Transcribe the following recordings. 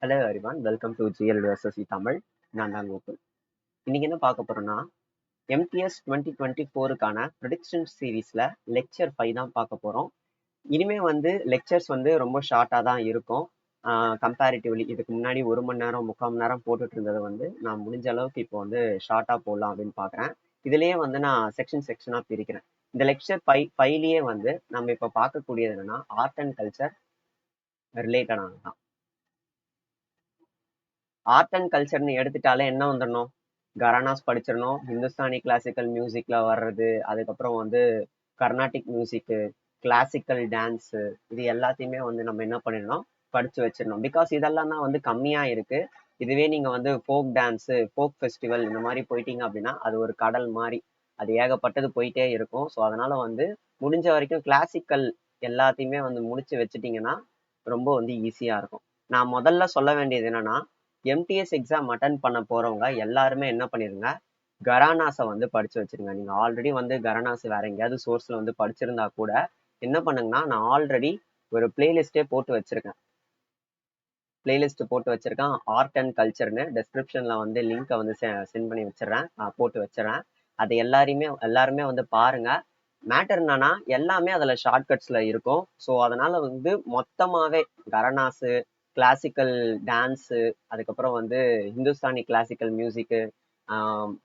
Hello everyone, welcome to GLSSC Tamil. நான் தான் கோகுல். இன்னைக்கு என்ன பார்க்க போறோம்னா, MTS 2024க்கான ப்ரெடிக்ஷன் சீரீஸ்ல லெக்சர் 5 தான் பார்க்க போறோம். இனிமே வந்து லெக்சர்ஸ் வந்து ரொம்ப ஷார்ட்டா தான் இருக்கும். கம்பேரிட்டிவ்லி இதுக்கு முன்னாடி 1 மணி நேரம் 3/4 மணி நேரம் போட்டுட்டு இருந்ததை வந்து நான் முடிஞ்ச அளவுக்கு இப்போ வந்து ஷார்ட்டா போடலாம் அப்படின்னு பார்க்குறேன். இதுலயே வந்து நான் செக்ஷனா பிரிக்கிறேன். இந்த லெக்சர் 5லயே வந்து நம்ம இப்போ பார்க்கக்கூடியது என்னன்னா ஆர்ட் அண்ட் கல்ச்சர் ரிலேட்டடானது தான். ஆர்ட் அண்ட் கல்ச்சர்னு எடுத்துட்டாலே என்ன வந்துடணும், கரானாஸ் படிச்சிடணும், ஹிந்துஸ்தானி கிளாசிக்கல் மியூசிக்ல வர்றது, அதுக்கப்புறம் வந்து கர்நாடிக் மியூசிக்கு, கிளாசிக்கல் டான்ஸு, இது எல்லாத்தையுமே வந்து நம்ம என்ன பண்ணிடணும், படிச்சு வச்சிடணும். பிகாஸ் இதெல்லாம் தான் வந்து கம்மியா இருக்கு. இதுவே நீங்க வந்து ஃபோக் டான்ஸு, ஃபோக் ஃபெஸ்டிவல் இந்த மாதிரி போயிட்டீங்க அப்படின்னா அது ஒரு கடல் மாதிரி, அது ஏகப்பட்டது போயிட்டே இருக்கும். ஸோ அதனால வந்து முடிஞ்ச வரைக்கும் கிளாசிக்கல் எல்லாத்தையுமே வந்து முடிச்சு வச்சுட்டீங்கன்னா ரொம்ப வந்து ஈஸியா இருக்கும். நான் முதல்ல சொல்ல வேண்டியது என்னன்னா, MTS எக்ஸாம் அட்டன் பண்ண போறவங்க எல்லாருமே என்ன பண்ணிருங்க, கரானாஸை வந்து படிச்சு வச்சிருங்க. நீங்க ஆல்ரெடி வந்து கரானாஸ் வேற எங்கேயாவது சோர்ஸ்ல வந்து படிச்சிருந்தா கூட என்ன பண்ணுங்கன்னா, நான் ஆல்ரெடி ஒரு பிளேலிஸ்டே போட்டு வச்சிருக்கேன். ஆர்ட் அண்ட் கல்ச்சர்னு டெஸ்கிரிப்ஷன்ல வந்து லிங்கை வந்து சென்ட் பண்ணி வச்சிடறேன், போட்டு வச்சிடறேன். அதை எல்லாருமே வந்து பாருங்க. மேட்டர் என்னன்னா எல்லாமே அதுல ஷார்ட்கட்ஸ்ல இருக்கும். ஸோ அதனால வந்து மொத்தமாவே கரனாஸு, கிளாசிக்கல் டான்ஸு, அதுக்கப்புறம் வந்து ஹிந்துஸ்தானி கிளாசிக்கல் மியூசிக்கு,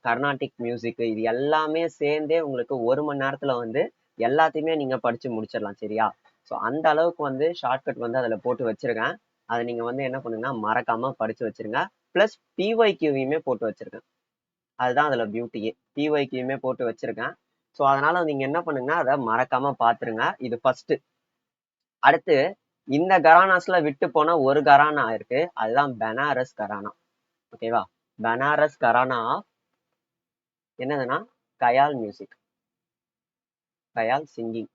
கர்நாடிக் மியூசிக்கு, இது எல்லாமே சேர்ந்தே உங்களுக்கு 1 மணி நேரத்துல வந்து எல்லாத்தையுமே நீங்க படிச்சு முடிச்சிடலாம். சரியா? ஸோ அந்த அளவுக்கு வந்து ஷார்ட்கட் வந்து அதுல போட்டு வச்சிருக்கேன். அதை நீங்க வந்து என்ன பண்ணுங்கன்னா மறக்காம படிச்சு வச்சிருங்க. பிளஸ் PYQவையுமே போட்டு வச்சிருக்கேன். அதுதான் அதுல பியூட்டியே. PYQமே போட்டு வச்சிருக்கேன். ஸோ அதனால நீங்க என்ன பண்ணுங்கன்னா அதை மறக்காம பாத்துருங்க. இது ஃபர்ஸ்ட். அடுத்து இந்த கரானாஸ்ல விட்டு போன ஒரு கரானா இருக்கு, அதுதான் பனாரஸ் கரானா. ஓகேவா? பனாரஸ் கரானா என்னதுன்னா கயால் மியூசிக், கயால் சிங்கிங்.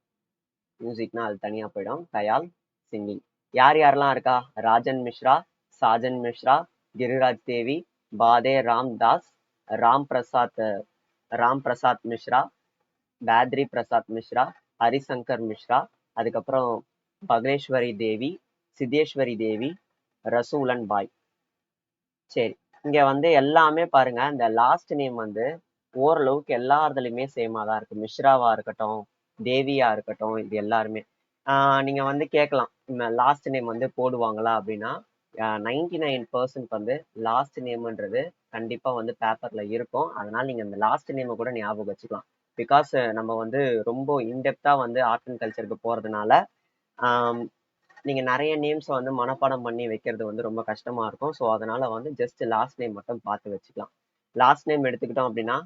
மியூசிக்னா அது தனியா போயிடும். கயால் சிங்கிங் யார் யாரெல்லாம் இருக்கா, ராஜன் மிஸ்ரா, சாஜன் மிஸ்ரா, கிரிராஜ் தேவி, பாதே ராம்தாஸ், ராம் பிரசாத் மிஸ்ரா, பேத்ரி பிரசாத் மிஸ்ரா, ஹரிசங்கர் மிஸ்ரா, அதுக்கப்புறம் பகேஸ்வரி தேவி, சித்தேஸ்வரி தேவி, ரசூலன் பாய். சரி, இங்க வந்து எல்லாமே பாருங்க, இந்த லாஸ்ட் நேம் வந்து ஓரளவுக்கு எல்லா இதுலயுமே சேமா தான் இருக்கு. மிஸ்ராவா இருக்கட்டும், தேவியா இருக்கட்டும், இது எல்லாருமே நீங்க வந்து கேட்கலாம், லாஸ்ட் நேம் வந்து போடுவாங்களா அப்படின்னா 99% வந்து லாஸ்ட் நேம்ன்றது கண்டிப்பா வந்து பேப்பர்ல இருக்கும். அதனால நீங்க இந்த லாஸ்ட் நேமை கூட ஞாபகம் வச்சுக்கலாம். பிகாஸ் நம்ம வந்து ரொம்ப இன்டெப்தா வந்து ஆர்ட் அண்ட் கல்ச்சருக்கு போறதுனால நீங்க நிறைய நேம்ஸ் வந்து மனப்பாடம் பண்ணி வைக்கிறது வந்து ரொம்ப கஷ்டமா இருக்கும். ஸோ அதனால வந்து ஜஸ்ட் லாஸ்ட் நேம் மட்டும் பார்த்து வச்சுக்கலாம். லாஸ்ட் நேம் எடுத்துக்கிட்டோம் அப்படின்னா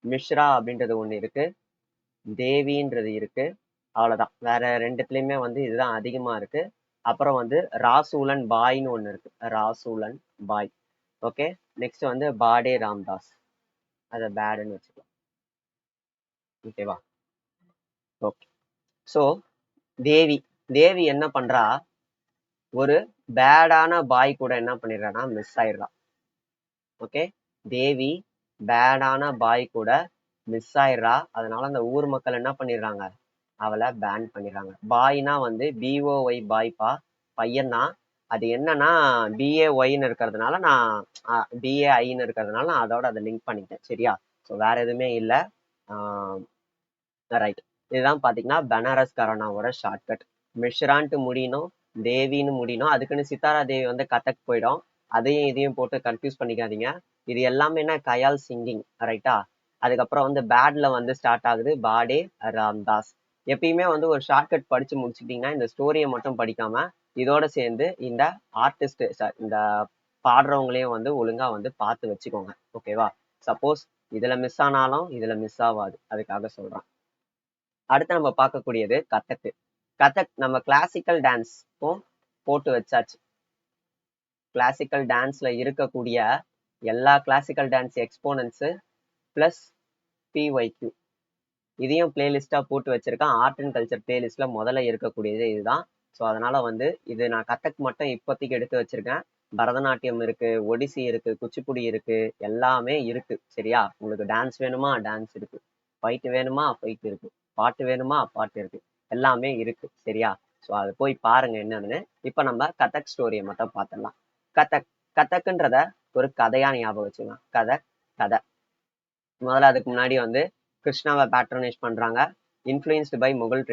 மிஸ்ரா அப்படின்றது ஒண்ணு இருக்கு, தேவின்றது இருக்கு, அவ்வளவுதான். வேற ரெண்டுத்துலயுமே வந்து இதுதான் அதிகமா இருக்கு. அப்புறம் வந்து ராசூலன் பாய்னு ஒண்ணு இருக்கு, ராசூலன் பாய். ஓகே, நெக்ஸ்ட் வந்து பாடே ராம்தாஸ், அதை பேடுன்னு வச்சுக்கலாம். ஓகேவா? ஓகே. ஸோ தேவி தேவி என்ன பண்றா, ஒரு பேடான பாய் கூட என்ன பண்ணிடுறான்னா மிஸ் ஆயிடுறா. ஓகே, தேவி பேடான பாய் கூட மிஸ் ஆயிடுறா. அதனால அந்த ஊர் மக்கள் என்ன பண்ணிடுறாங்க, அவளை பேன் பண்ணிடுறாங்க. பாய்னா வந்து BOY பாய்ப்பா, பையன்தான். அது என்னன்னா BAYன்னு இருக்கிறதுனால நான் BAIன்னு இருக்கிறதுனால நான் அதோட அதை லிங்க் பண்ணிட்டேன். சரியா? ஸோ வேற எதுவுமே இல்லை. ரைட், இதுதான் பாத்தீங்கன்னா பனாரஸ் கரானாவோட ஷார்ட்கட். மிஷ்ரான்ட்டு முடியணும், தேவின்னு முடியணும். அதுக்குன்னு சித்தாரா தேவி வந்து கதக் போயிடும். அதையும் இதையும் போட்டு கன்ஃபியூஸ் பண்ணிக்காதீங்க. இது எல்லாமே என்ன, கயால் சிங்கிங். ரைட்டா? அதுக்கப்புறம் வந்து பேட்ல வந்து ஸ்டார்ட் ஆகுது பாடே ராம்தாஸ். எப்பயுமே வந்து ஒரு ஷார்ட்கட் படிச்சு முடிச்சுட்டீங்கன்னா இந்த ஸ்டோரியை மட்டும் படிக்காம இதோட சேர்ந்து இந்த ஆர்டிஸ்ட், இந்த பாடுறவங்களையும் வந்து ஒழுங்கா வந்து பார்த்து வச்சுக்கோங்க. ஓகேவா? சப்போஸ் இதுல மிஸ் ஆனாலும் இதுல மிஸ் ஆகாது, அதுக்காக சொல்றேன். அடுத்து நம்ம பார்க்கக்கூடியது கதக்கு. கதக் நம்ம கிளாசிக்கல் டான்ஸ்க்கும் போட்டு வச்சாச்சு. கிளாசிக்கல் டான்ஸ்ல இருக்கக்கூடிய எல்லா classical dance exponents plus PYQ இதையும் பிளேலிஸ்டா போட்டு வச்சிருக்கேன். ஆர்ட் அண்ட் கல்ச்சர் பிளேலிஸ்ட்ல முதல்ல இருக்கக்கூடியது இதுதான். ஸோ அதனால வந்து இது நான் கதக் மட்டும் இப்போதைக்கு எடுத்து வச்சிருக்கேன். பரதநாட்டியம் இருக்கு, ஒடிசி இருக்கு, குச்சிப்புடி இருக்கு, எல்லாமே இருக்கு. சரியா? உங்களுக்கு டான்ஸ் வேணுமா டான்ஸ் இருக்கு, ஃபைட் வேணுமா ஃபைட் இருக்கு, பாட்டு வேணுமா பாட்டு இருக்கு, எல்லாமே இருக்கு. சரியா? ஸோ அது போய் பாருங்க என்னன்னு. இப்போ நம்ம கதக் ஸ்டோரியை மட்டும் பார்த்துடலாம். கதக் கதக்குன்றத ஒரு கதையா ஞாபகம் வச்சுக்கலாம். கதை. முதல்ல அதுக்கு முன்னாடி வந்து கிருஷ்ணாவை பேட்ரனைஸ் பண்றாங்க. இன்ஃப்ளூயன்ஸ்டு பை முகல்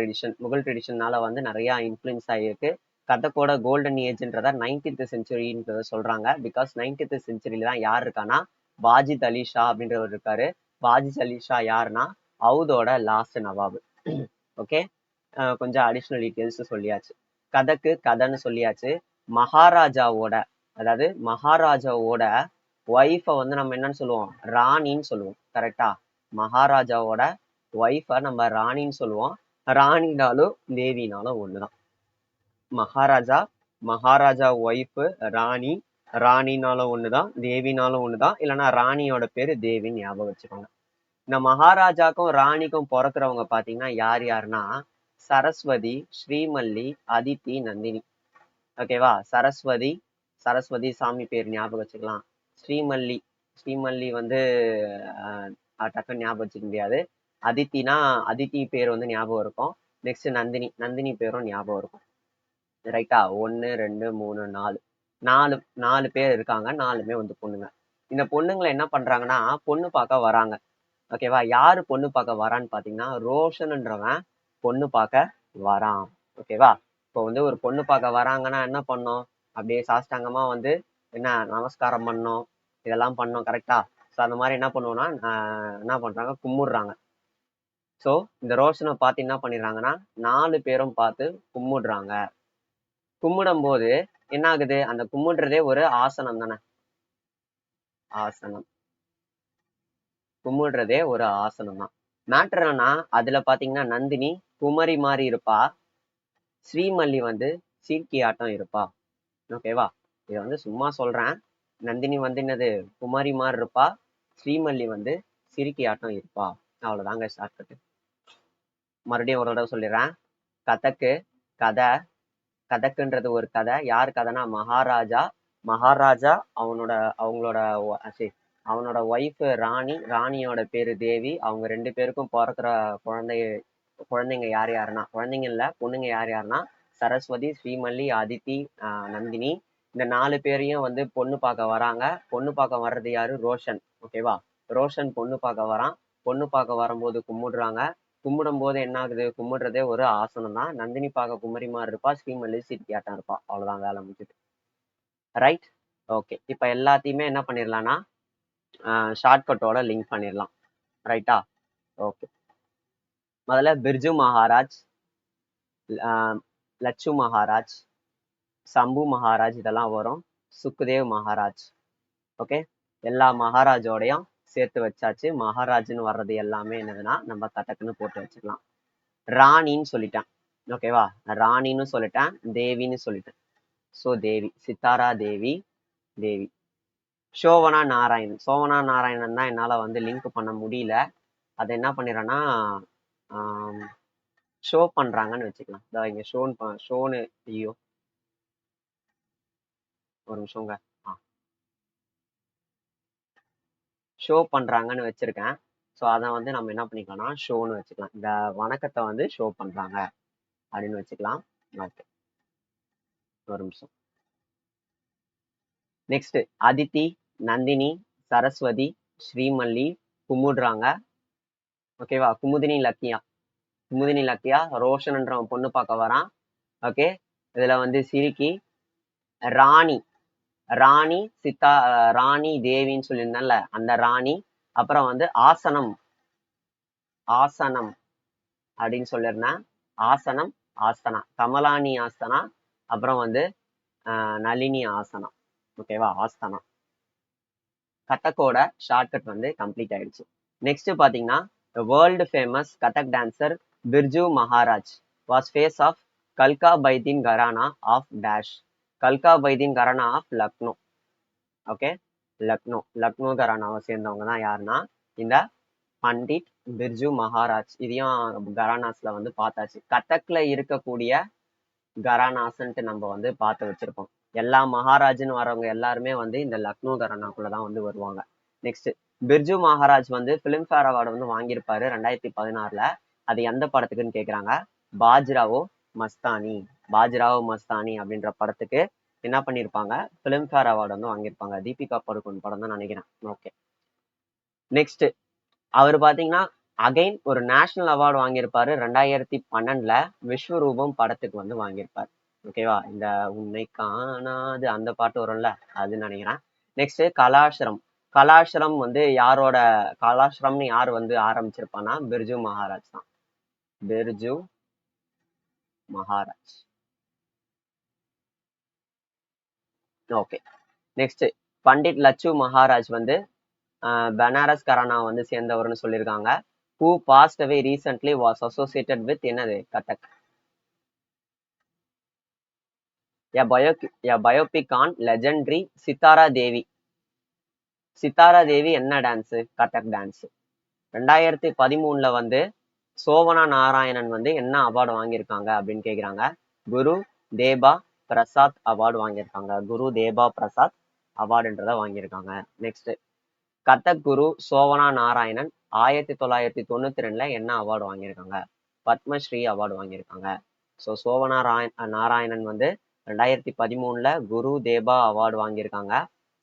ட்ரெடிஷன்னால வந்து நிறைய இன்ஃப்ளூயன்ஸ் ஆகியிருக்கு. கதக்கோட கோல்டன் ஏஜ்ன்றத 19th செஞ்சுரின்றத சொல்றாங்க. பிகாஸ் 19th செஞ்சுரியில தான் யார் இருக்கான்னா வாஜித் அலி ஷா அப்படின்றவர் இருக்காரு. வாஜித் அலி ஷா யாருன்னா அவுதோட லாஸ்ட் நவாபு. ஓகே, கொஞ்சம் அடிஷ்னல் டீட்டெயில்ஸ் சொல்லியாச்சு. கதைன்னு சொல்லியாச்சு. மகாராஜாவோட, அதாவது மகாராஜாவோட ஒய்ஃபை வந்து நம்ம என்னன்னு சொல்லுவோம், ராணின்னு சொல்லுவோம். கரெக்டா? மகாராஜாவோட ஒய்ஃபை நம்ம ராணின்னு சொல்லுவோம். ராணினாலும் தேவினாலும் ஒண்ணுதான். மகாராஜா ஒய்ஃபு ராணி, ராணினாலும் ஒண்ணுதான், தேவினாலும் ஒண்ணுதான். இல்லைன்னா ராணியோட பேரு தேவின்னு ஞாபகம் வச்சுக்கோங்க. இந்த மகாராஜாக்கும் ராணிக்கும் பிறக்கிறவங்க பாத்தீங்கன்னா யார் யாருன்னா சரஸ்வதி, ஸ்ரீமல்லி, அதித்தி, நந்தினி. ஓகேவா? சரஸ்வதி சாமி பேர் ஞாபகம் வச்சுக்கலாம். ஸ்ரீமல்லி வந்து டக்குன்னு ஞாபகம் வச்சுக்க முடியாது. அதித்தி பேர் வந்து ஞாபகம் இருக்கும். நெக்ஸ்ட் நந்தினி பேரும் ஞாபகம் இருக்கும். ரைட்டா? 1 2 3 4 4 பேர் இருக்காங்க. 4மே வந்து பொண்ணுங்க. இந்த பொண்ணுங்களை என்ன பண்றாங்கன்னா பொண்ணு பார்க்க வராங்க. ஓகேவா? யாரு பொண்ணு பார்க்க வரான்னு பாத்தீங்கன்னா ரோஷன்ன்றவன் பொண்ணு பார்க்க வரான். ஓகேவா? இப்போ வந்து ஒரு பொண்ணு பார்க்க வராங்கன்னா என்ன பண்ணோம், அப்படியே சாஷ்டாங்கமா வந்து என்ன நமஸ்காரம் பண்ணோம், இதெல்லாம் பண்ணோம். கரெக்டா? ஸோ அந்த மாதிரி என்ன பண்ணுவோம்னா என்ன பண்றாங்க, கும்பிடுறாங்க. ஸோ இந்த ரோஷனை பார்த்து என்ன பண்ணிடுறாங்கன்னா 4 பேரும் பார்த்து கும்பிடுறாங்க. கும்பிடும் போது என்ன ஆகுது, அந்த கும்பிடுறதே ஒரு ஆசனம் தானே. கும்பிடுறதே ஒரு ஆசனம் தான். மேட்ரு என்னன்னா அதுல பாத்தீங்கன்னா நந்தினி குமரி மாதிரி இருப்பா, ஸ்ரீமல்லி வந்து சீர்கி ஆட்டம் இருப்பா. ஓகேவா? இதை வந்து சும்மா சொல்றேன். நந்தினி வந்து என்னது குமாரி மாதிரி இருப்பா, ஸ்ரீமல்லி வந்து சிரிக்கி ஆட்டம் இருப்பா. அவ்வளவுதாங்க ஸ்டார்ட் கட்டு. மறுபடியும் ஒரு தடவை சொல்லிடுறேன். கதக்குன்றது ஒரு கதை. யார் கதைனா மகாராஜா அவனோட ஒய்ஃப் ராணியோட பேரு தேவி. அவங்க 2 பேருக்கும் பிறக்கிற குழந்தைங்க யாருன்னா குழந்தைங்க இல்ல, பொண்ணுங்க யாருன்னா சரஸ்வதி, ஸ்ரீமல்லி, அதித்தி, நந்தினி. இந்த 4 பேரையும் வந்து பொண்ணு பார்க்க வராங்க. பொண்ணு பார்க்க வர்றது யாரு, ரோஷன். ஓகேவா? ரோஷன் பொண்ணு பார்க்க வரான். பொண்ணு பார்க்க வரும்போது கும்பிடுறாங்க. கும்பிடும் போது என்ன ஆகுது, கும்பிடுறதே ஒரு ஆசனம் தான். நந்தினி பார்க்க குமரி மாதிரி இருப்பா, ஸ்ரீமல்லி சிரிக்கியாட்டம் இருப்பா. அவ்வளவுதான், வேலை முடிஞ்சுது. ரைட்? ஓகே, இப்ப எல்லாத்தையுமே என்ன பண்ணிடலாம்னா ஷார்ட்கட்டோட லிங்க் பண்ணிடலாம். ரைட்டா? ஓகே, முதல்ல பிர்ஜு மகாராஜ், லட்சு மகாராஜ், சம்பு மகாராஜ் இதெல்லாம் வரும். சுக்தேவ் மகாராஜ். ஓகே, எல்லா மகாராஜோடையும் சேர்த்து வச்சாச்சு. மகாராஜ்னு வர்றது எல்லாமே என்னதுன்னா நம்ம கதக்குன்னு போட்டு வச்சுக்கலாம். ராணின்னு சொல்லிட்டேன். ஓகேவா? ராணின்னு சொல்லிட்டேன், தேவின்னு சொல்லிட்டேன். ஸோ தேவி, சித்தாரா தேவி. சோவனா நாராயணன் தான் என்னால வந்து லிங்க் பண்ண முடியல. அதை என்ன பண்ணிடுறேன்னா ஷோ பண்றாங்கன்னு வச்சுக்கலாம். இங்க ஷோன்னு ஐயோ ஒரு நிமிஷங்க, ஷோ பண்றாங்கன்னு வச்சிருக்கேன். ஸோ அதை வந்து நம்ம என்ன பண்ணிக்கலாம்னா ஷோன்னு வச்சுக்கலாம். இந்த வணக்கத்தை வந்து ஷோ பண்றாங்க அப்படின்னு வச்சுக்கலாம். ஓகே, ஒரு நிமிஷம். நெக்ஸ்ட் அதித்தி, நந்தினி, சரஸ்வதி, ஸ்ரீமல்லி கும்பிடுறாங்க. ஓகேவா? குமுதினி லக்கியா ரோஷன்ன்றவன் பொண்ணு பார்க்க வரான். ஓகே, இதுல வந்து சிரிக்கி, ராணி தேவின்னு சொல்லியிருந்தேன்ல அந்த ராணி. அப்புறம் வந்து ஆசனம் அப்படின்னு சொல்லியிருந்தேன். ஆசனா கமலானி ஆசனா, அப்புறம் வந்து நளினி ஆசனா. ஓகேவா? ஆஸ்தனா. கதக்கோட ஷார்ட்கட் வந்து கம்ப்ளீட் ஆயிடுச்சு. நெக்ஸ்ட் பாத்தீங்கன்னா world famous Kathak dancer Birju Maharaj was face of கல்கா பைதீன் கரானா ஆஃப் டேஷ். கல்கா பைதீன் கரானா ஆஃப் லக்னோ. ஓகே, லக்னோ கரானாவை சேர்ந்தவங்க தான் யாருன்னா இந்த பண்டிட் பிர்ஜு மகாராஜ். இதையும் கரானாஸ்ல வந்து பார்த்தாச்சு. கதக்ல இருக்கக்கூடிய கரானாஸ்ன்ட்டு நம்ம வந்து பார்த்து வச்சிருப்போம். எல்லா மகாராஜ்னு வரவங்க எல்லாருமே வந்து இந்த லக்னோ கரானாக்குள்ளதான் வந்து வருவாங்க. நெக்ஸ்ட் பிர்ஜு மகாராஜ் வந்து பிலிம்ஃபேர் அவார்டு வந்து வாங்கியிருப்பாரு 2016. அது எந்த படத்துக்குன்னு கேக்குறாங்க. பாஜ்ராவோ மஸ்தானி. பாஜ்ராவ் மஸ்தானி அப்படின்ற படத்துக்கு என்ன பண்ணியிருப்பாங்க, ஃபிலிம்ஃபேர் அவார்டு வந்து வாங்கியிருப்பாங்க. தீபிகா படுகோன் படம் தான் நினைக்கிறேன். ஓகே, நெக்ஸ்ட் அவர் பாத்தீங்கன்னா அகைன் ஒரு நேஷனல் அவார்டு வாங்கியிருப்பாரு 2012 விஸ்வரூபம் படத்துக்கு வந்து வாங்கியிருப்பாரு. ஓகேவா, இந்த உன்னை காணாது அந்த பாட்டு வரும்ல, அது நினைக்கிறேன். நெக்ஸ்ட் கலாஸ்ரம். கலாஸ்ரம் வந்து யாரோட, கலாஸ்ரம்னு யார் வந்து ஆரம்பிச்சிருப்பானா, பிர்ஜு மகாராஜ் தான். பிர்ஜு மகாராஜ். ஓகே, நெக்ஸ்ட் பண்டிட் லட்சு மகாராஜ் வந்து பனாரஸ் கரானா வந்து சேர்ந்தவர்னு சொல்லியிருக்காங்க. who passed away recently was associated with என்னது, Kathak. a biopic on legendary Sithara தேவி. சித்தாரா தேவி என்ன டான்ஸ், கதக் டான்ஸ். 2013 வந்து சோவனா நாராயணன் வந்து என்ன அவார்டு வாங்கியிருக்காங்க அப்படின்னு கேக்குறாங்க. குரு தேபா பிரசாத் அவார்டு வாங்கியிருக்காங்க. குரு தேபா பிரசாத் அவார்டுன்றத வாங்கியிருக்காங்க. நெக்ஸ்ட் கதக் குரு சோவனா நாராயணன் 1992 என்ன அவார்டு வாங்கியிருக்காங்க, பத்மஸ்ரீ அவார்டு வாங்கியிருக்காங்க. ஸோ சோவனா நாராயணன் வந்து 2013 குரு தேபா அவார்டு வாங்கியிருக்காங்க.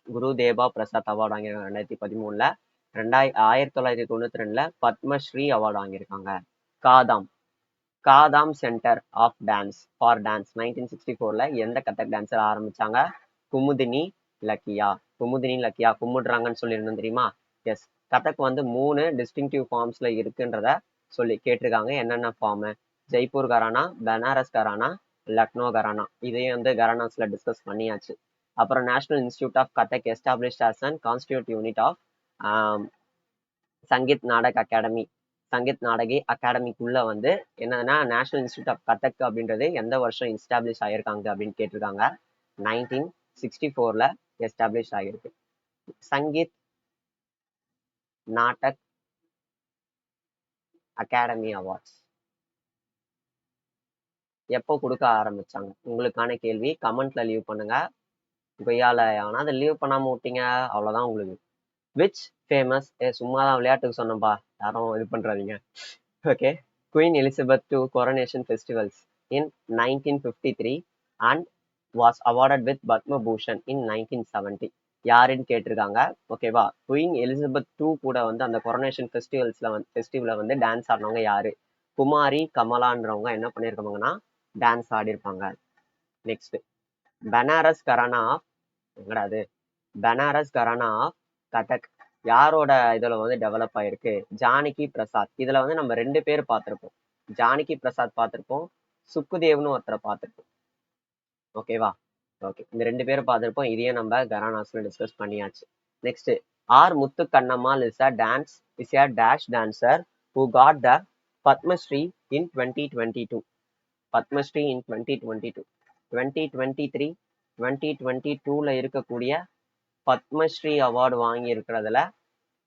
குரு தேபா பிரசாத் அவார்டு வாங்கியிருக்காங்க 2013. 1992 பத்மஸ்ரீ அவார்டு வாங்கியிருக்காங்க. Kadamb. Kadamb centre of dance for dance 1964 எந்த கதக் டான்ஸர் ஆரம்பிச்சாங்க, குமுதினி லக்கியா. குமுதினி லக்கியா கும்பிடுறாங்கன்னு சொல்லியிருந்தோம் தெரியுமா. எஸ், கதக் வந்து 3 டிஸ்டிங்டிவ் ஃபார்ம்ஸ்ல இருக்குன்றத சொல்லி கேட்டிருக்காங்க. என்னென்ன ஃபார்ம், ஜெய்ப்பூர் கரானா, பனாரஸ் கரானா, லக்னோ கரானா. இதையும் வந்து கரானாஸ்ல டிஸ்கஸ் பண்ணியாச்சு. அப்புறம் national institute of Kathak established as and constituent unit of Sangeet Natak academy. Sangeet Natak அகாடமிக்குள்ள வந்து என்னன்னா நேஷனல் இன்ஸ்டிடியூட் ஆஃப் கதக் அப்படின்றது எந்த வருஷம் எஸ்டாப்ளிஷ் ஆயிருக்காங்க அப்படின்னு கேட்டிருக்காங்க. 1964 எஸ்டாப்ளிஷ் ஆகிருக்கு. சங்கீத் நாடக் அகாடமி அவார்ட்ஸ் எப்போ கொடுக்க ஆரம்பிச்சாங்க? உங்களுக்கான கேள்வி, கமெண்ட்ல லீவ் பண்ணுங்க. கொய்யால ஆனால் அதை லீவ் பண்ணாம விட்டீங்க அவ்வளவுதான் உங்களுக்கு. விச் ஃபேமஸ், சும்மா தான் விளையாட்டுக்கு சொன்னப்பா, யாரும் இது பண்றாதீங்க. Okay, Queen Elizabeth II coronation festivals in 1953 and was awarded with Padma Bhushan in 1970. யாருன்னு கேட்டிருக்காங்க. ஓகேவா, குயின் எலிசபெத் 2 கூட வந்து அந்த கொரோனேஷன் ஃபெஸ்டிவல்ல வந்து டான்ஸ் ஆடினவங்க யாரு, குமாரி கமலான்றவங்க என்ன பண்ணிருக்காங்கன்னா டான்ஸ் ஆடி இருப்பாங்க. நெக்ஸ்ட் பனாரஸ் கரானா ஆஃப், எங்கடா அது, பனாரஸ் கரானா ஆஃப் கதக் யாரோட இதுல வந்து டெவலப் ஆயிருக்கு, ஜானகி பிரசாத். இதுல வந்து நம்ம 2 பேர் பார்த்திருப்போம். ஜானகி பிரசாத் பார்த்திருப்போம், சுக்குதேவ்னு ஒருத்தரை பார்த்திருப்போம். ஓகேவா, ஓகே, இந்த 2 பேரை பார்த்திருப்போம். இதையே நம்ம கரானாஸ்ல டிஸ்கஸ் பண்ணியாச்சு. Next R Muthu Kannammal is a dash dancer who got the Padmashri in 2022. Padmashri in 2022. 2023 2022ல இருக்கக்கூடிய பத்மஸ்ரீ அவார்டு வாங்கி இருக்கிறதுல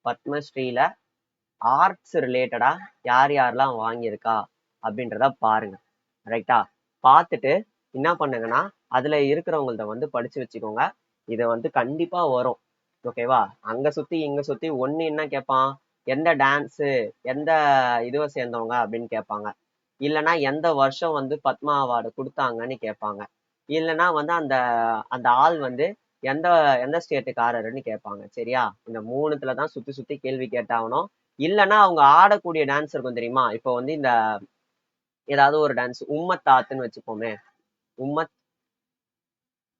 பத்மஸ்ரீல ஆர்ட்ஸ் ரிலேட்டடா யார் யாரெல்லாம் வாங்கியிருக்கா அப்படின்றத பாருங்க. ரைட்டா, பார்த்துட்டு என்ன பண்ணுங்கன்னா அதுல இருக்கிறவங்கள்ட்ட வந்து படிச்சு வச்சுக்கோங்க. இதை வந்து கண்டிப்பா வரும். ஓகேவா, அங்க சுத்தி இங்க சுத்தி ஒண்ணு என்ன கேட்பான், எந்த டான்ஸு எந்த இதுவை சேர்ந்தவங்க அப்படின்னு கேட்பாங்க. இல்லைன்னா எந்த வருஷம் வந்து பத்மா அவார்டு கொடுத்தாங்கன்னு கேட்பாங்க. இல்லைன்னா வந்து அந்த அந்த ஆள் வந்து எந்த எந்த ஸ்டேட்டுக்காரருன்னு கேட்பாங்க. சரியா, இந்த 3த்துல தான் சுத்தி சுத்தி கேள்வி கேட்டாகணும். இல்லைன்னா அவங்க ஆடக்கூடிய டான்ஸ் இருக்கும் தெரியுமா. இப்போ வந்து இந்த ஏதாவது ஒரு டான்ஸ் உம்மத் தாத்துன்னு வச்சுப்போமே, உம்மத்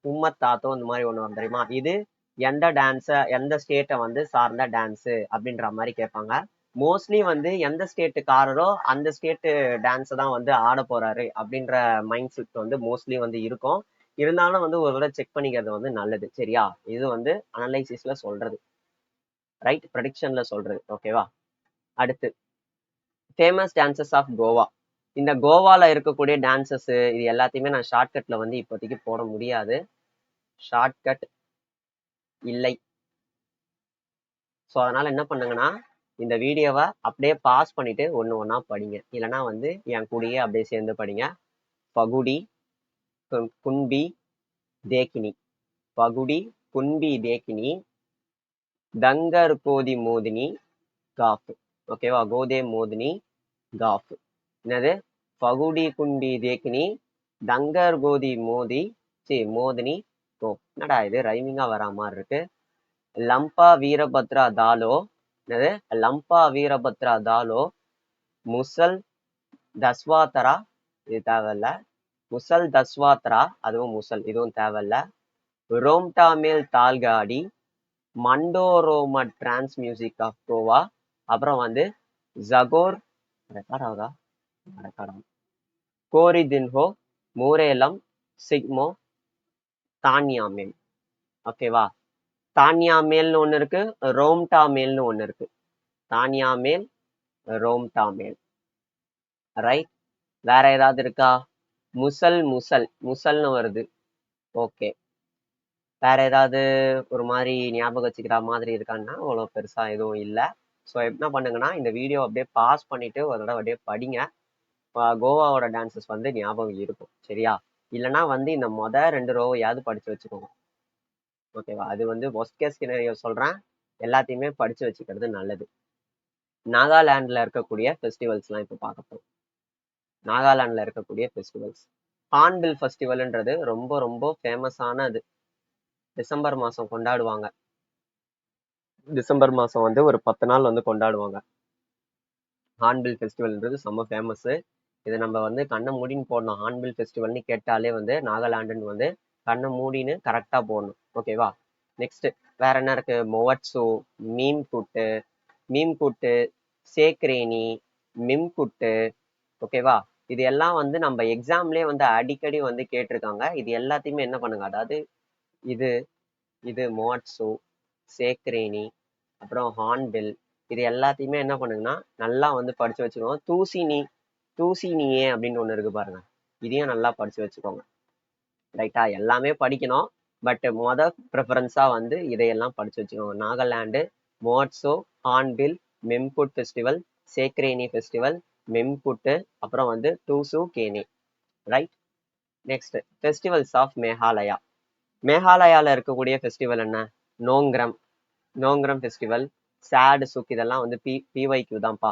உம்மத் தாத்தோ இந்த மாதிரி ஒண்ணு வரும் தெரியுமா. இது எந்த டான்ஸ எந்த ஸ்டேட்டை வந்து சார்ந்த டான்ஸு அப்படின்ற மாதிரி கேட்பாங்க. மோஸ்ட்லி வந்து எந்த ஸ்டேட்டுக்காரரோ அந்த ஸ்டேட்டு டான்ஸை தான் வந்து ஆட போறாரு அப்படின்ற மைண்ட் செட் வந்து மோஸ்ட்லி வந்து இருக்கும். இருந்தாலும் வந்து ஒரு தடவை செக் பண்ணிக்கிறது வந்து நல்லது. சரியா, இது வந்து அனலைசிஸ்ல சொல்றது, ரைட், ப்ரெடிக்ஷன்ல சொல்றது. ஓகேவா, அடுத்து ஃபேமஸ் டான்சஸ் ஆஃப் கோவா. இந்த கோவால இருக்கக்கூடிய டான்சஸ் இது எல்லாத்தையுமே நான் ஷார்ட்கட்ல வந்து இப்போதைக்கு போட முடியாது. ஷார்ட்கட் இல்லை. ஸோ அதனால என்ன பண்ணுங்கன்னா இந்த வீடியோவை அப்படியே பாஸ் பண்ணிட்டு ஒன்று ஒன்றா படிங்க. இல்லைன்னா வந்து என் கூடயே அப்படியே சேர்ந்து படிங்க. பகுடி, குன்பி, தேக்கினி. பகுடி, குன்பி, தேக்கினி, தங்கர் கோதி மோதினி, காஃப். ஓகேவா, கோதே மோதினி, காஃப். என்னது, பகுடி குன்பி தேக்கினி, டங்கர் கோதி மோதி மோதினி ஓ என்னடா இது ரைமிங்கா வரா மாதிரி இருக்கு. லம்பா வீரபத்ரா தாலோ என்னது லம்பா வீரபத்ரா தாலோ முசல் தஸ்வாத்தரா இது தேவையில்ல. முசல் தஸ்வாத்ரா அதுவும் முசல் இதுவும் தேவையில்ல. ரோம்டா மேல் தால்காடி மண்டோரோமா டிரான்ஸ் மியூசிக் ஆஃப் கோவா அப்புறம் வந்து ஜகோர் ரெக்கார்ட் ஆகுதா ரெக்கார்ட் ஆகும் கோரி தின்ஹோ மூரேலம் சிக்மோ தானியா மேல். ஓகேவா தானியா மேல்னு ஒன்று இருக்கு ரோம்டா மேல்னு ஒன்று இருக்கு. தானியா மேல் ரோம்டா மேல் ரைட். வேற ஏதாவது இருக்கா? முசல் முசல் முசல்னு வருது. ஓகே வேற ஏதாவது ஒரு மாதிரி ஞாபகம் வச்சுக்கிற மாதிரி இருக்கான்னா அவ்வளோ பெருசா எதுவும் இல்லை. ஸோ என்ன பண்ணுங்கன்னா இந்த வீடியோ அப்படியே பாஸ் பண்ணிட்டு ஒரு தடவை அப்படியே படிங்க. கோவாவோட டான்சஸ் வந்து ஞாபகம் இருக்கும் சரியா? இல்லைன்னா வந்து இந்த ரெண்டு ரோவையாவது படிச்சு வச்சுக்கோங்க. ஓகேவா அது வந்து ஒஸ்ட் கேஸ் சினாரியோ சொல்றேன், எல்லாத்தையுமே படிச்சு வச்சுக்கிறது நல்லது. நாகாலாந்துல இருக்கக்கூடிய ஃபெஸ்டிவல்ஸ்லாம் இப்போ பார்க்க போறோம். நாகாலாந்துல இருக்கக்கூடிய ஃபெஸ்டிவல்ஸ் ஹார்ன்பில் ஃபெஸ்டிவல்ன்றது ரொம்ப ரொம்ப ஃபேமஸானது. டிசம்பர் மாதம் கொண்டாடுவாங்க. டிசம்பர் மாதம் வந்து ஒரு 10 நாள் வந்து கொண்டாடுவாங்க. ஹார்ன்பில் ஃபெஸ்டிவல்ன்றது செம்ம ஃபேமஸ்ஸு. இதை நம்ம வந்து கண்ணை மூடின்னு போடணும். ஹார்ன்பில் ஃபெஸ்டிவல்னு கேட்டாலே வந்து நாகாலாண்டுன்னு வந்து கண்ணை மூடின்னு கரெக்டாக போடணும். ஓகேவா நெக்ஸ்ட் வேற என்ன இருக்கு? மொவட்ஸு மீம் கூட்டு சேக்ரேனி மிம்குட்டு. ஓகேவா இது எல்லாம் வந்து நம்ம எக்ஸாம்லேயே வந்து அடிக்கடி வந்து கேட்டிருக்காங்க. இது எல்லாத்தையுமே என்ன பண்ணுங்க, அதாவது இது இது மோட்ஸு சேக்ரேனி அப்புறம் ஹார்ன்பில் இது எல்லாத்தையுமே என்ன பண்ணுங்கன்னா நல்லா வந்து படிச்சு வச்சுக்கோங்க. தூசினியே அப்படின்னு ஒன்று இருக்கு பாருங்க, இதையும் நல்லா படிச்சு வச்சுக்கோங்க. ரைட்டா எல்லாமே படிக்கணும், பட் ப்ரிஃபரன்ஸா வந்து இதையெல்லாம் படிச்சு வச்சுக்கோங்க. Nagaland Moatsu hornbill Mimkut festival Sekrenyi festival Mimkut அப்புறம் வந்து டூசு கேனி. Right. Next festivals of Meghalaya. மேகாலயாவில் இருக்கக்கூடிய ஃபெஸ்டிவல் என்ன? நோங்ரம் ஃபெஸ்டிவல், சேடு சுக் இதெல்லாம் வந்து பிஒய்க்யூ தான்ப்பா.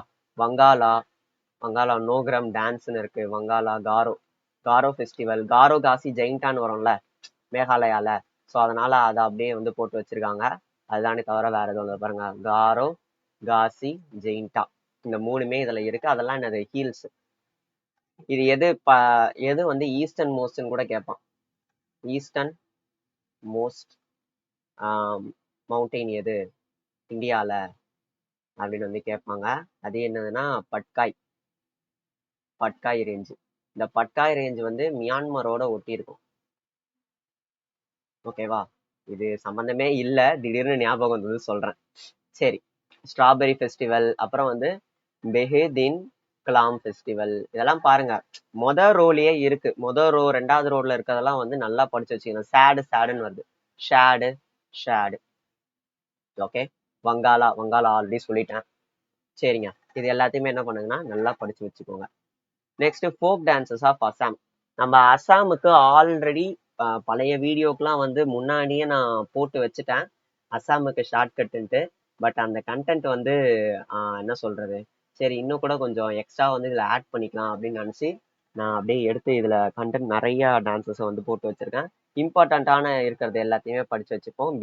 வங்காளா நோக்ரம் டான்ஸ்னு இருக்கு. வங்காளா காரோ ஃபெஸ்டிவல், காரோ காசி ஜெயின்டான்னு வரும்ல மேகாலயால. ஸோ அதனால அதை அப்படியே வந்து போட்டு வச்சிருக்காங்க. அதுதானே தவிர வேற எதுவும் பாருங்க. காரோ காசி ஜெயின்டா இந்த மூணுமே இதுல இருக்கு. அதெல்லாம் என்னது? ஹீல்ஸ். இது எது வந்து ஈஸ்டர்ன் மோஸ்ட்னு கூட கேட்பான். ஈஸ்டர்ன் மோஸ்ட் மவுண்டெயின் எது இந்தியாவில் அப்படின்னு வந்து கேட்பாங்க. அது என்னதுன்னா பட்காய் ரேஞ்சு. இந்த பட்காய் ரேஞ்சு வந்து மியான்மரோட ஒட்டி இருக்கும். ஓகேவா இது சம்மந்தமே இல்லை, திடீர்னு ஞாபகம் வந்தது சொல்றேன். சரி ஸ்ட்ராபெரி ஃபெஸ்டிவல் அப்புறம் வந்து பெஹேதின் கிளாம் ஃபெஸ்டிவல் இதெல்லாம் பாருங்க. ரோலயே இருக்கு. ரோ 2வது ரோல இருக்கிறதெல்லாம் வந்து நல்லா படிச்சு வச்சுக்கணும். சேடுன்னு வருது. ஷேடு. ஓகே வங்காளா ஆல்ரெடி சொல்லிட்டேன். சரிங்க இது எல்லாத்தையுமே என்ன பண்ணுங்கன்னா நல்லா படிச்சு வச்சுக்கோங்க. Next folk dances of Assam. நம்ம அசாமுக்கு ஆல்ரெடி பழைய வீடியோக்கெலாம் வந்து முன்னாடியே நான் போட்டு வச்சுட்டேன் அசாமுக்கு ஷார்ட்கட்டுன்ட்டு. பட் அந்த கண்டென்ட் வந்து என்ன சொல்றது, சரி இன்னும் கூட கொஞ்சம் எக்ஸ்ட்ரா வந்து இதில் ஆட் பண்ணிக்கலாம் அப்படின்னு நினச்சி நான் அப்படியே எடுத்து இதில் கண்டென்ட் நிறையா டான்ஸஸை வந்து போட்டு வச்சுருக்கேன். இம்பார்ட்டண்ட்டான இருக்கிறது எல்லாத்தையுமே படித்து வச்சுப்போம்.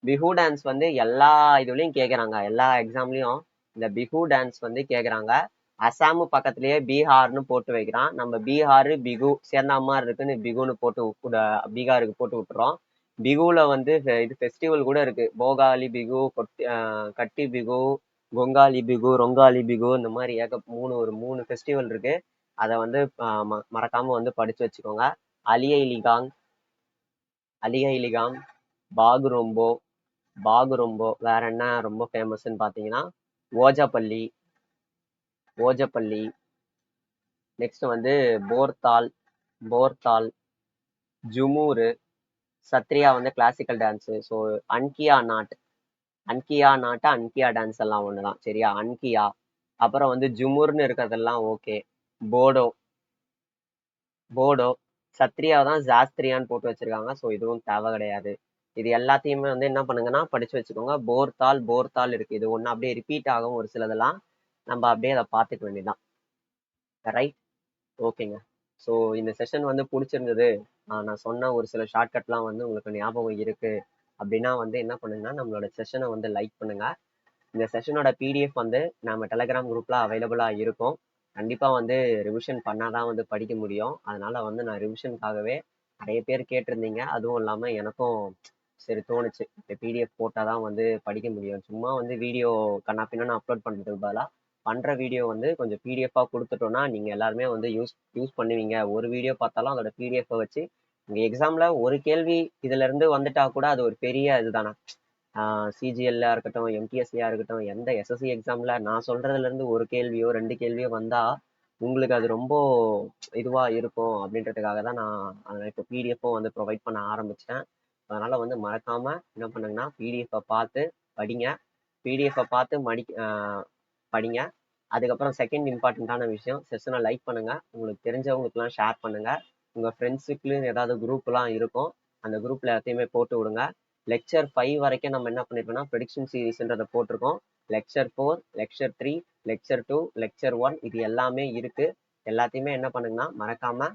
பிஹூ டான்ஸ் வந்து எல்லா இதுலேயும் கேட்குறாங்க, எல்லா எக்ஸாம்லேயும் இந்த பிஹூ டான்ஸ் வந்து கேட்குறாங்க. அசாமு பக்கத்துலேயே பீகார்னு போட்டு வைக்கிறான். நம்ம பீகாரு பிகு சேர்ந்த மாதிரி இருக்குன்னு பிகுன்னு போட்டு பீகாருக்கு போட்டு விட்டுறோம். பிகுல வந்து இது ஃபெஸ்டிவல் கூட இருக்கு. போகாலி பிகு, கட்டி பிகு, கொங்காலி பிகு, ரொங்காலி பிகு இந்த மாதிரி ஒரு 3 ஃபெஸ்டிவல் இருக்கு. அதை வந்து மறக்காம வந்து படிச்சு வச்சுக்கோங்க. அலியை லிகாங், பாகுரொம்போ வேற என்ன ரொம்ப ஃபேமஸ்ன்னு பார்த்தீங்கன்னா ஓஜப்பள்ளி. நெக்ஸ்ட் வந்து போர்த்தால், ஜுமூரு, சத்ரியா வந்து கிளாசிக்கல் டான்ஸு. ஸோ அன்கியா டான்ஸ் எல்லாம் ஒன்று தான் சரியா? அன்கியா அப்புறம் வந்து ஜுமுர்னு இருக்கிறதெல்லாம் ஓகே. போடோ சத்ரியா தான் ஜாஸ்திரியான்னு போட்டு வச்சிருக்காங்க. ஸோ இதுவும் தேவை கிடையாது. இது எல்லாத்தையுமே வந்து என்ன பண்ணுங்கன்னா படிச்சு வச்சுக்கோங்க. போர்த்தால் இருக்கு. இது ஒன்று அப்படியே ரிப்பீட் ஆகும் ஒரு சிலதெல்லாம், நம்ம அப்படியே அதை பார்த்துக்க வேண்டியதுதான். ரைட் ஓகேங்க. ஸோ இந்த செஷன் வந்து பிடிச்சிருந்தது, நான் சொன்ன ஒரு சில ஷார்ட்கட்லாம் வந்து உங்களுக்கு ஞாபகம் இருக்கு அப்படின்னா வந்து என்ன பண்ணுங்கன்னா நம்மளோட செஷனை வந்து லைக் பண்ணுங்க. இந்த செஷனோட பிடிஎஃப் வந்து நம்ம டெலகிராம் குரூப்ல அவைலபிளா இருக்கும். கண்டிப்பா வந்து ரிவிஷன் பண்ணாதான் வந்து படிக்க முடியும். அதனால வந்து நான் ரிவிஷனுக்காகவே நிறைய பேர் கேட்டிருந்தீங்க. அதுவும் இல்லாம எனக்கும் சரி தோணுச்சு. இந்த பிடிஎஃப் போட்டாதான் வந்து படிக்க முடியும். சும்மா வந்து வீடியோ கண்ணா பின்னான்னு அப்லோட் பண்றதுக்கு பதிலா பண்ற வீடியோ வந்து கொஞ்சம் பிடிஎஃபா கொடுத்துட்டோம்னா நீங்க எல்லாருமே வந்து யூஸ் யூஸ் பண்ணுவீங்க. ஒரு வீடியோ பார்த்தாலும் அதோட பிடிஎஃப் வச்சு உங்க எக்ஸாம்ல ஒரு கேள்வி இதுல இருந்து வந்துட்டா கூட அது ஒரு பெரிய இதுதானே. சிஜிஎல்லா இருக்கட்டும், எம்டிஎஸ்சியா இருக்கட்டும், எந்த எஸ்எஸ்சி எக்ஸாம்ல நான் சொல்றதுல இருந்து ஒரு கேள்வியோ 2 கேள்வியோ வந்தா உங்களுக்கு அது ரொம்ப இதுவா இருக்கும் அப்படின்றதுக்காக தான் நான் இப்போ பிடிஎஃப்பும் வந்து ப்ரொவைட் பண்ண ஆரம்பிச்சிட்டேன். அதனால வந்து மறக்காம என்ன பண்ணுங்கன்னா பிடிஎஃப்பை பார்த்து படிங்க. பிடிஎஃப்பை பார்த்து படிங்க. அதுக்கப்புறம் செகண்ட் இம்பார்ட்டண்ட்டான விஷயம், செஷனை லைக் பண்ணுங்க. உங்களுக்கு தெரிஞ்சவங்களுக்குலாம் ஷேர் பண்ணுங்க. உங்க ஃப்ரெண்ட்ஸுக்குன்னு ஏதாவது குரூப்லாம் இருக்கும், அந்த குரூப்ல எல்லாத்தையுமே போட்டு விடுங்க. லெக்சர் 5 வரைக்கும் நம்ம என்ன பண்ணிருக்கோம்னா ப்ரெடிக்ஷன் சீரீஸ்ன்றதை போட்டிருக்கோம். லெக்சர் 4, லெக்சர் 3, லெக்சர் 2, லெக்சர் 1 இது எல்லாமே இருக்கு. எல்லாத்தையுமே என்ன பண்ணுங்கன்னா மறக்காம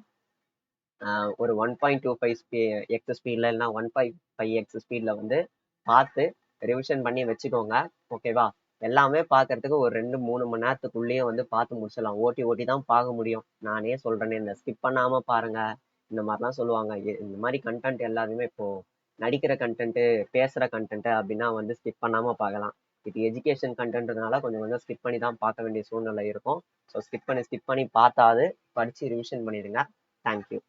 ஒரு 1.25 எக்ஸ் ஸ்பீட்ல இல்லைன்னா 1.5 எக்ஸ் ஸ்பீட்ல வந்து பார்த்து ரிவிஷன் பண்ணி வச்சுக்கோங்க. ஓகேவா? எல்லாமே பார்க்கறதுக்கு ஒரு 2-3 மணி நேரத்துக்குள்ளேயே வந்து பார்த்து முடிச்சிடலாம். ஓட்டி ஓட்டி தான் பார்க்க முடியும். நானே சொல்றேனே, இந்த ஸ்கிப் பண்ணாம பாருங்க இந்த மாதிரிலாம் சொல்லுவாங்க. இந்த மாதிரி கண்டென்ட் எல்லாருமே இப்போ நடிக்கிற கண்டென்ட், பேசுற கண்டென்ட் அப்படின்னா வந்து ஸ்கிப் பண்ணாம பார்க்கலாம். இது எஜுகேஷன் கண்டென்ட்னால கொஞ்சம் கொஞ்சம் ஸ்கிப் பண்ணி தான் பார்க்க வேண்டிய சூழ்நிலை இருக்கும். ஸோ ஸ்கிப் பண்ணி பார்த்தாது படிச்சு ரிவிஷன் பண்ணிடுங்க. தேங்க்யூ.